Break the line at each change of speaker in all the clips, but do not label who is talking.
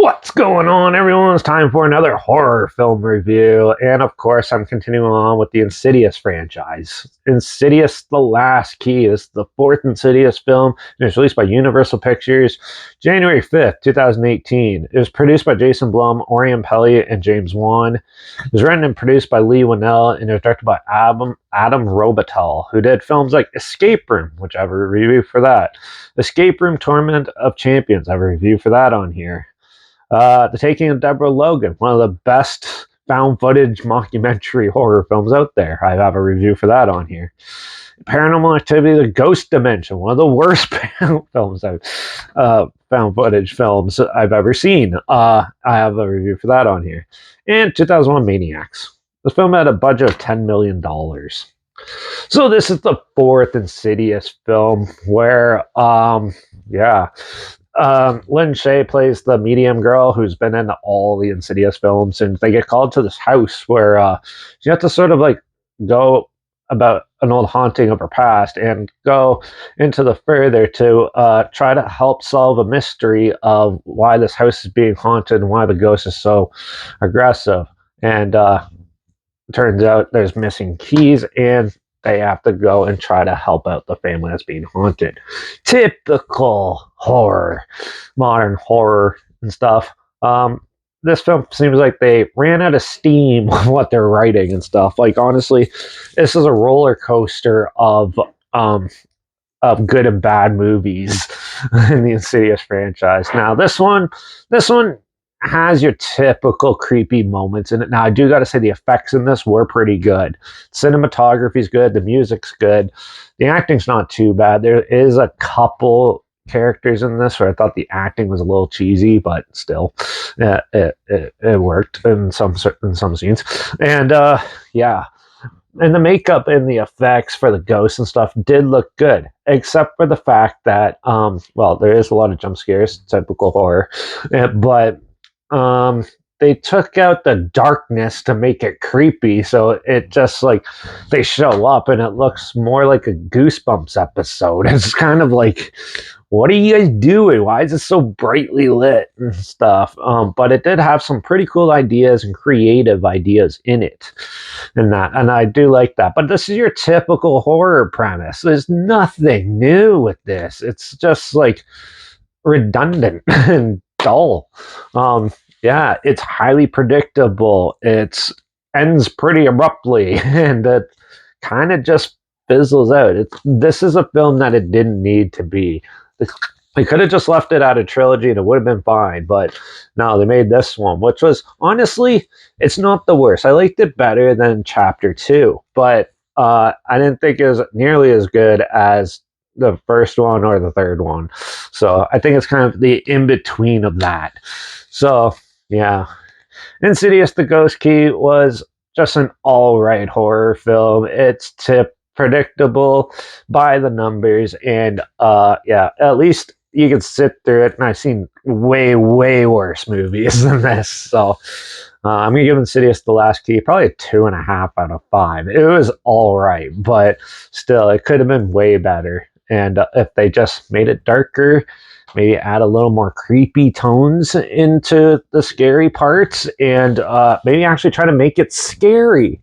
What's going on, everyone? It's time for another horror film review. And of course, I'm continuing on with the Insidious franchise. Insidious The Last Key is the fourth Insidious film, and it's released by Universal Pictures January 5th, 2018. It was produced by Jason Blum, Orion Pelly, and James Wan. It was written and produced by Lee Winnell, and it was directed by Adam Robitel, who did films like Escape Room, which I have a review for that. Escape Room Torment of Champions, I have a review for that on here. The Taking of Deborah Logan, one of the best found footage mockumentary horror films out there. I have a review for that on here. Paranormal Activity, The Ghost Dimension, one of the worst films found footage films I've ever seen. I have a review for that on here. And 2001 Maniacs. This film had a budget of $10 million. So this is the fourth Insidious film where, Lynn Shay plays the medium girl who's been in all the Insidious films, and they get called to this house where you have to sort of like go about an old haunting of her past and go into the further to try to help solve a mystery of why this house is being haunted and why the ghost is so aggressive. And turns out there's missing keys, and they have to go and try to help out the family that's being haunted. Typical horror, modern horror and stuff. This film seems like they ran out of steam with what they're writing and stuff. Like, honestly, this is a roller coaster of good and bad movies in the Insidious franchise. Now, this one has your typical creepy moments in it. Now, I do got to say the effects in this were pretty good. Cinematography's good. The music's good. The acting's not too bad. There is a couple characters in this where I thought the acting was a little cheesy, but still, it worked in some scenes. And and the makeup and the effects for the ghosts and stuff did look good, except for the fact that there is a lot of jump scares, typical horror, but they took out the darkness to make it creepy, so it just like they show up and it looks more like a Goosebumps episode. It's kind of like, what are you guys doing? Why is it so brightly lit and stuff? But it did have some pretty cool ideas and creative ideas in it, and I do like that. But this is your typical horror premise. There's nothing new with this. It's just like redundant and dull. It's highly predictable. It ends pretty abruptly, and it kind of just fizzles out. This is a film that it didn't need to be. They could have just left it out of trilogy and it would have been fine, but no, they made this one, which was, honestly, it's not the worst. I liked it better than Chapter 2, but I didn't think it was nearly as good as the first one or the third one. So I think it's kind of the in-between of that. So, yeah. Insidious The Ghost Key was just an all-right horror film. It's predictable by the numbers, and at least you can sit through it, and I've seen way worse movies than this, so I'm gonna give Insidious The Last Key probably a 2.5 out of 5. It was all right, but still, it could have been way better. And if they just made it darker, maybe add a little more creepy tones into the scary parts, and maybe actually try to make it scary.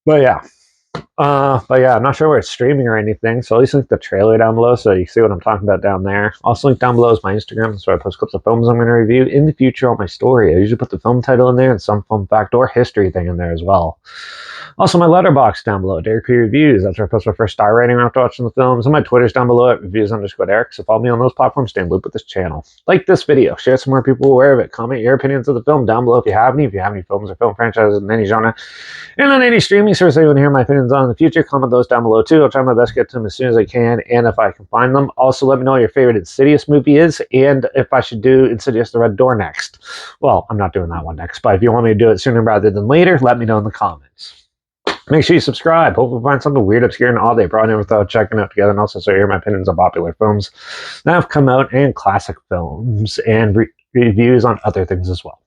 I'm not sure where it's streaming or anything, so at least link the trailer down below so you see what I'm talking about down there. Also, link down below is my Instagram, so I post clips of films I'm going to review in the future on my story. I usually put the film title in there and some fun fact or history thing in there as well. Also, my Letterbox down below, Derek P. Reviews. That's where I post my first star rating after watching the films. And my Twitter's down below at reviews_Derek. So follow me on those platforms. Stay in loop with this channel. Like this video. Share some more people aware of it. Comment your opinions of the film down below if you have any. If you have any films or film franchises in any genre and on any streaming service that you want to hear my opinions on in the future, comment those down below too. I'll try my best to get to them as soon as I can, and if I can find them. Also, let me know what your favorite Insidious movie is, and if I should do Insidious The Red Door next. Well, I'm not doing that one next, but if you want me to do it sooner rather than later, let me know in the comments. Make sure you subscribe. Hope we find something weird, obscure, and odd they probably never thought of checking out together, and also so you hear my opinions on popular films that have come out, and classic films, and reviews on other things as well.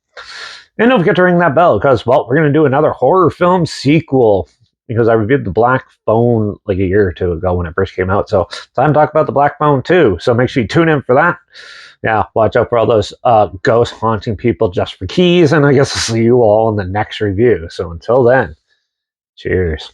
And don't forget to ring that bell, because, well, we're going to do another horror film sequel because I reviewed the Black Phone like a year or two ago when it first came out. So time to talk about the Black Phone too. So make sure you tune in for that. Yeah, watch out for all those ghost haunting people just for keys. And I guess I'll see you all in the next review. So until then, cheers.